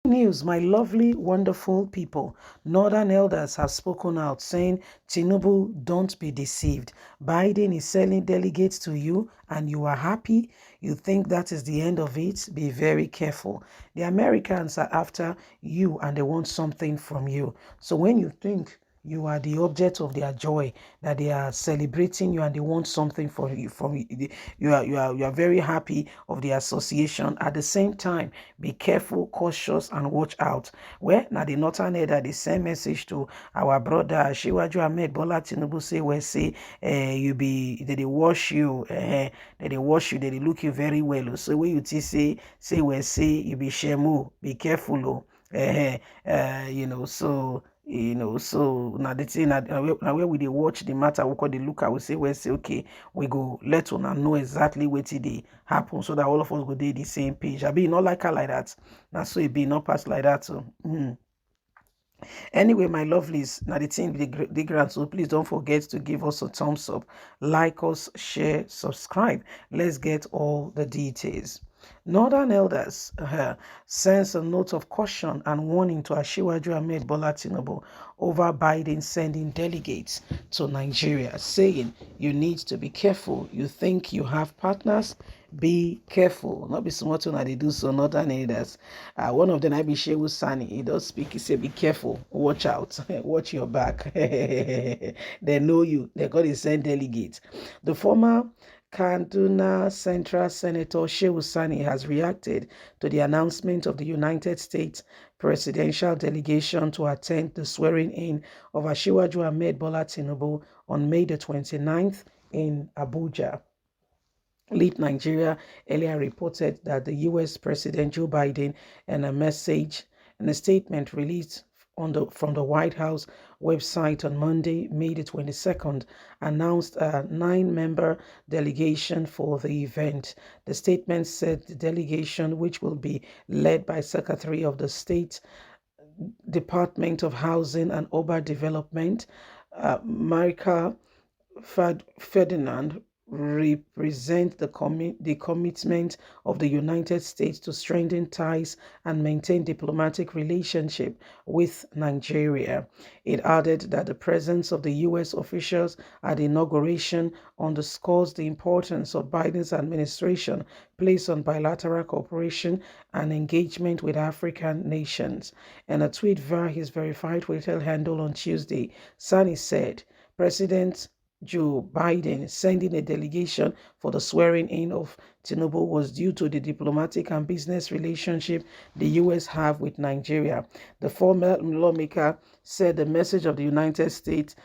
news, my lovely, wonderful people. Northern elders have spoken out saying, Tinubu, don't be deceived. Biden is selling delegates to you and you are happy. You think that is the end of it? Be very careful. The Americans are after you and they want something from you. So when you think you are the object of their joy, that they are celebrating you and they want something from you, you are very happy of the association. At the same time, be careful, cautious, and watch out. Well, now the northern elder they send message to our brother Shiwaju Ahmed Bola Tinubu say, well, say you be they wash you, they wash you, they look you very well. So when you say well, say you be shemu, be careful, so now the thing now where we they watch the matter, we call the look, I will say, well, say okay, we go let una know exactly what they happen so that all of us go do the same page. I be not like her like that. Now so it be not pass like that. So anyway, my lovelies, now the thing the grant, so please don't forget to give us a thumbs up, like us, share, subscribe. Let's get all the details. Northern elders sends a note of caution and warning to Asiwaju Ahmed Bola Tinubu over Biden sending delegates to Nigeria, saying you need to be careful. You think you have partners? Be careful. Not be smart when they do so. Northern elders. One of them, I be Shehu Sani. He does speak. He say, "Be careful. Watch out. Watch your back." They know you. They got to send delegates. The former Kaduna Central Senator Shehu Sani has reacted to the announcement of the United States presidential delegation to attend the swearing-in of Asiwaju Ahmed Bola Tinubu on May the 29th in Abuja. Lead Nigeria earlier reported that the U.S. President Joe Biden, in a statement released from the White House website on Monday, May the 22nd, announced a 9-member delegation for the event. The statement said the delegation, which will be led by Secretary of the State Department of Housing and Urban Development, Marika Ferdinand, represent the commitment of the United States to strengthen ties and maintain diplomatic relationship with Nigeria. It added that the presence of the U.S. officials at the inauguration underscores the importance of Biden's administration placed on bilateral cooperation and engagement with African nations. In a tweet via his verified Twitter handle on Tuesday, Sani said, President Joe Biden sending a delegation for the swearing-in of Tinubu was due to the diplomatic and business relationship the U.S. have with Nigeria. The former lawmaker said the message of the United States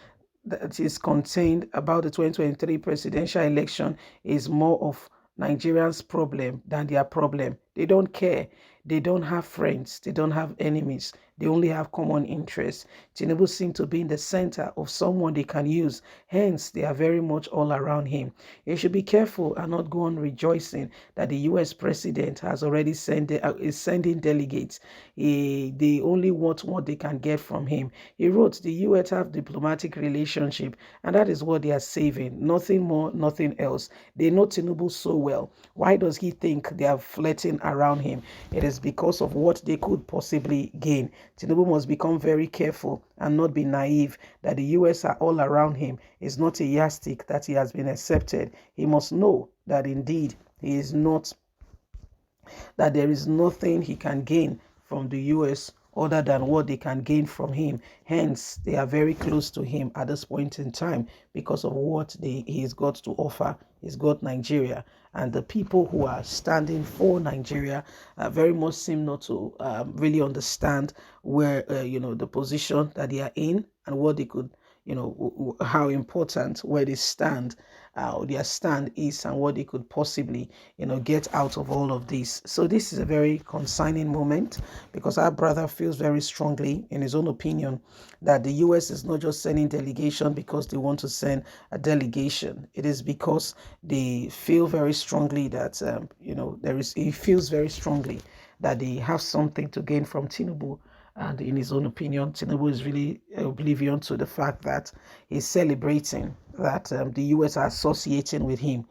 that is contained about the 2023 presidential election is more of Nigerians' problem than their problem. They don't care. They don't have friends. They don't have enemies. They only have common interests. Tinubu seems to be in the center of someone they can use. Hence, they are very much all around him. He should be careful and not go on rejoicing that the U.S. president has already is sending delegates. They only want what they can get from him. He wrote, the U.S. have diplomatic relationship, and that is what they are saving. Nothing more, nothing else. They know Tinubu so well. Why does he think they are flirting around him? It is because of what they could possibly gain. Tinubu must become very careful and not be naive that the U.S. are all around him. Is not a yardstick that he has been accepted. He must know that indeed he is not, that there is nothing he can gain from the U.S. other than what they can gain from him. Hence, they are very close to him at this point in time because of what he's got to offer. He's got Nigeria. And the people who are standing for Nigeria very much seem not to really understand where, the position that they are in and what they could, how important where they stand, their stand is and what they could possibly, get out of all of this. So this is a very concerning moment because our brother feels very strongly, in his own opinion, that the U.S. is not just sending delegation because they want to send a delegation. It is because they feel very strongly that, he feels very strongly that they have something to gain from Tinubu. And in his own opinion, Tinubu is really oblivion to the fact that he's celebrating that the U.S. are associating with him.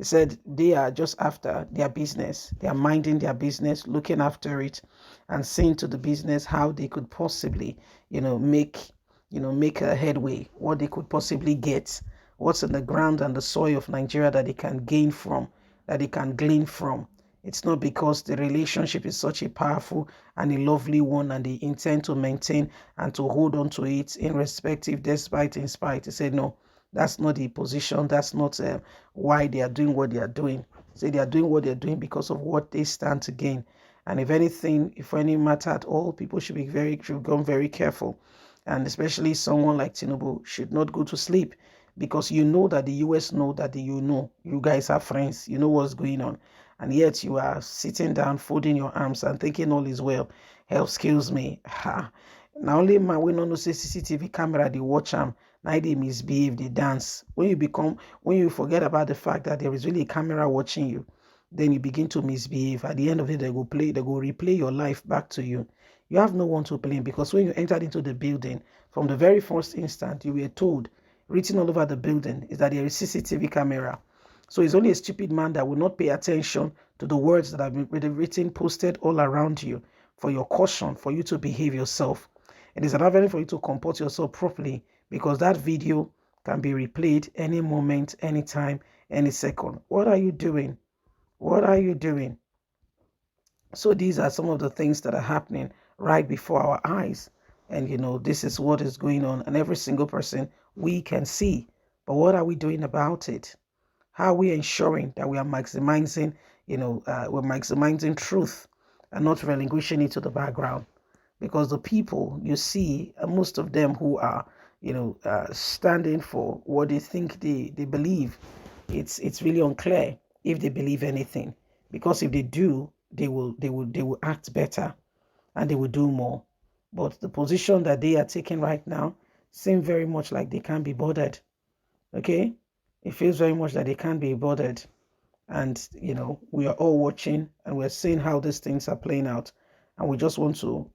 He said they are just after their business. They are minding their business, looking after it, and seeing to the business how they could possibly, make a headway, what they could possibly get, what's in the ground and the soil of Nigeria that they can gain from, that they can glean from. It's not because the relationship is such a powerful and a lovely one and they intend to maintain and to hold on to it irrespective, despite, in spite. He said, no, that's not the position. That's not why they are doing what they are doing. Say they are doing what they are doing because of what they stand to gain. And if anything, if any matter at all, people should become very careful. And especially someone like Tinubu should not go to sleep, because you know that the US know that you guys are friends. You know what's going on. And yet you are sitting down, folding your arms and thinking all is well. Hell, excuse me. Ha. Now only man we no say CCTV camera they watch them. Now they misbehave, they dance. When you forget about the fact that there is really a camera watching you, then you begin to misbehave. At the end of it, they go replay your life back to you. You have no one to blame, because when you entered into the building, from the very first instant, you were told, written all over the building, is that there is CCTV camera. So it's only a stupid man that will not pay attention to the words that have been written, posted all around you for your caution, for you to behave yourself. It is another for you to comport yourself properly, because that video can be replayed any moment, anytime, any second. What are you doing? What are you doing? So these are some of the things that are happening right before our eyes. And, this is what is going on. And every single person we can see. But what are we doing about it? How are we ensuring that we are maximizing, we're maximizing truth and not relinquishing it to the background? Because the people you see, most of them who are, standing for what they think they believe, it's really unclear if they believe anything. Because if they do, they will act better and they will do more. But the position that they are taking right now seem very much like they can't be bothered. Okay, it feels very much that they can't be bothered. And we are all watching and we're seeing how these things are playing out. And we just want to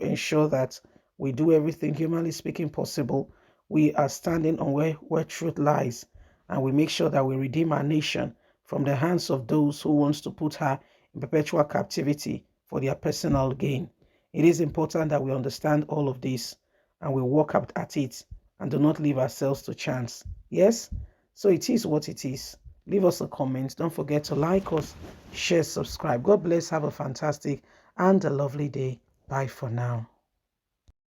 ensure that we do everything humanly speaking possible. We are standing on where truth lies, and we make sure that we redeem our nation from the hands of those who wants to put her in perpetual captivity for their personal gain. It is important that we understand all of this and we work up at it and do not leave ourselves to chance. Yes? So it is what it is. Leave us a comment. Don't forget to like us, share, subscribe. God bless. Have a fantastic and a lovely day. Bye for now.